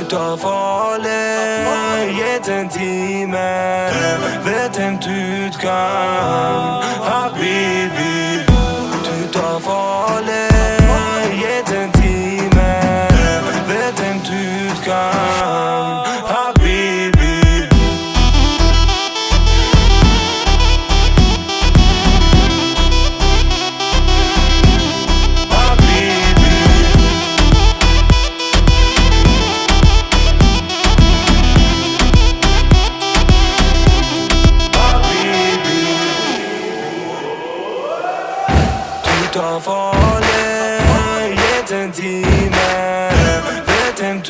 tar farlig, gitt en time. Vet en utgang, habibi. Du tar farlig, gitt en time. Vet en utgang, habibi. Du tar farlig, gitt en time. Vet en